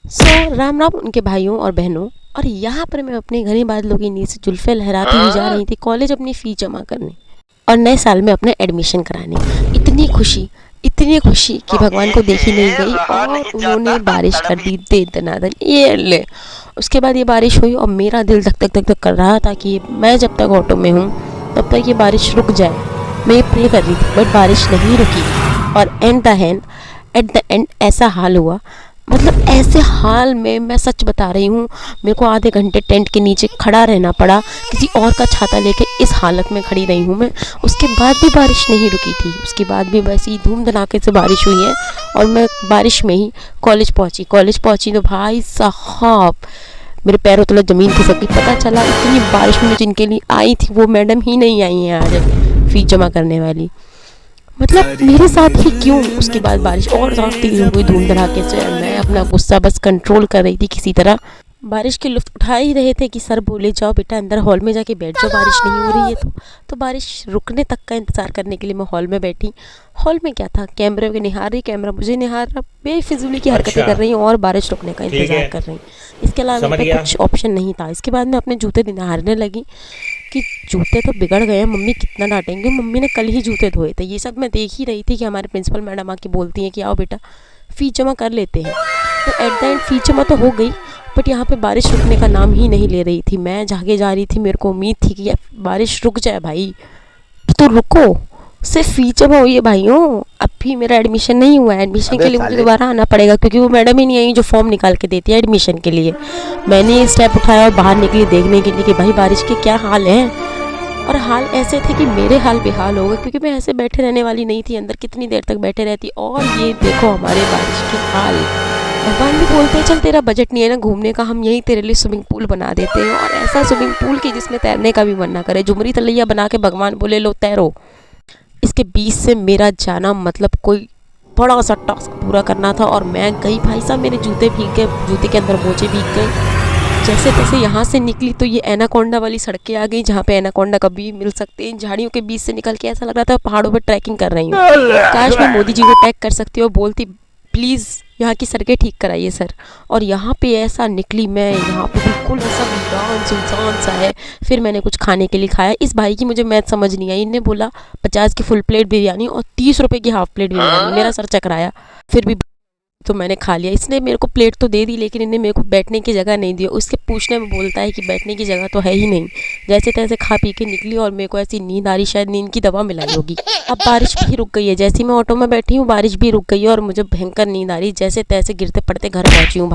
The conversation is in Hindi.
राम राम उनके भाइयों और बहनों। और यहाँ पर मैं अपने घने बादलों के नीचे जुल्फे लहराती हुई जा रही थी कॉलेज अपनी फ़ी जमा करने और नए साल में अपना एडमिशन कराने। इतनी खुशी कि भगवान को देखी नहीं गई और उन्होंने बारिश कर दी दे दनादन ये ले। उसके बाद ये बारिश हुई और मेरा दिल धक धक धक धक कर रहा था कि मैं जब तक ऑटो में हूँ तब तक ये बारिश रुक जाए। मैं ये प्रे कर रही थी बट बारिश नहीं रुकी और एट द एंड ऐसा हाल हुआ। मतलब ऐसे हाल में मैं सच बता रही हूँ, मेरे को आधे घंटे टेंट के नीचे खड़ा रहना पड़ा, किसी और का छाता लेके इस हालत में खड़ी रही हूँ मैं। उसके बाद भी बारिश नहीं रुकी थी, उसके बाद भी वैसे ही धूम धड़ाके से बारिश हुई है और मैं बारिश में ही कॉलेज पहुँची तो भाई साहब मेरे पैरों तले ज़मीन खिसक गई। पता चला इतनी बारिश में जिनके लिए आई थी वो मैडम ही नहीं आई हैं आज फ़ीस जमा करने वाली। मतलब मेरे साथ ही क्यों। उसके बाद बारिश और ज़्यादा तेज़ हो गई धूम धड़ाके से। मैं अपना गुस्सा बस कंट्रोल कर रही थी किसी तरह। बारिश की लुत्फ़ उठा ही रहे थे कि सर बोले जाओ बेटा अंदर हॉल में जाके बैठ जाओ, बारिश नहीं हो रही है तो बारिश रुकने तक का इंतज़ार करने के लिए मैं हॉल में बैठी। हॉल में क्या था, कैमरे के निहार रही, कैमरा मुझे निहार रहा, बेफिजूली की हरकतें कर रही हूँ और बारिश रुकने का इंतज़ार कर रही। इसके अलावा मेरे पास कुछ ऑप्शन नहीं था। इसके बाद मैं अपने जूते निहारने लगी कि जूते तो बिगड़ गए हैं, मम्मी कितना डांटेंगे, मम्मी ने कल ही जूते धोए थे। ये सब मैं देख ही रही थी कि हमारे प्रिंसिपल मैडम आके बोलती हैं कि आओ बेटा फ़ीस जमा कर लेते हैं। तो एट द एंड फ़ीस जमा तो हो गई बट यहाँ पे बारिश रुकने का नाम ही नहीं ले रही थी। मैं जागे जा रही थी, मेरे को उम्मीद थी कि बारिश रुक जाए भाई, तो रुको, सिर्फ फ़ीस जमा हुई है भाइयों। अब भी मेरा एडमिशन नहीं हुआ है, एडमिशन के लिए मुझे दोबारा आना पड़ेगा क्योंकि वो मैडम ही नहीं आई जो फॉर्म निकाल के देती है एडमिशन के लिए। मैंने ये स्टेप उठाया और बाहर निकली देखने के लिए कि भाई बारिश के क्या हाल हैं। और हाल ऐसे थे कि मेरे हाल बेहाल हो गए क्योंकि मैं ऐसे बैठे रहने वाली नहीं थी, अंदर कितनी देर तक बैठे रहती। और ये देखो हमारे बारिश के हाल। भगवान भी बोलते हैं चल तेरा बजट नहीं है ना घूमने का, हम यहीं तेरे लिए स्विमिंग पूल बना देते हैं। और ऐसा स्विमिंग पूल की जिसमें तैरने का भी मन ना करे, झुमरी तलैया बना के भगवान बोले लो तैरो। इसके बीच से मेरा जाना मतलब कोई बड़ा सा टास्क पूरा करना था और मैं गई। भाई साहब मेरे जूते भीग गए, जूते के अंदर मोजे भीग गए। जैसे तैसे यहाँ से निकली तो ये एनाकोंडा वाली सड़कें आ गई जहाँ पे एनाकोंडा कभी भी मिल सकते हैं। इन झाड़ियों के बीच से निकल के ऐसा लग रहा था पहाड़ों पर ट्रैकिंग कर रही हूँ। काश मैं मोदी जी को टैग कर सकती हूँ, बोलती प्लीज़ यहाँ की सड़कें ठीक कराइए सर। और यहाँ पे ऐसा निकली मैं, यहाँ पे बिल्कुल ऐसा वीरान सुनसान सा है। फिर मैंने कुछ खाने के लिए खाया। इस भाई की मुझे मैथ समझ नहीं आई, इन्हें बोला 50 की फुल प्लेट बिरयानी और 30 रुपये की हाफ प्लेट बिरयानी। मेरा सर चकराया, फिर भी तो मैंने खा लिया। इसने मेरे को प्लेट तो दे दी लेकिन इन्हें मेरे को बैठने की जगह नहीं दी। उसके पूछने में बोलता है कि बैठने की जगह तो है ही नहीं। जैसे तैसे खा पी के निकली और मेरे को ऐसी नींद आ रही, शायद नींद की दवा मिलाई होगी। अब बारिश भी रुक गई है, जैसे ही मैं ऑटो में बैठी हूँ बारिश भी रुक गई है और मुझे भयंकर नींद आ रही, जैसे तैसे गिरते पड़ते घर पहुँची हूँ।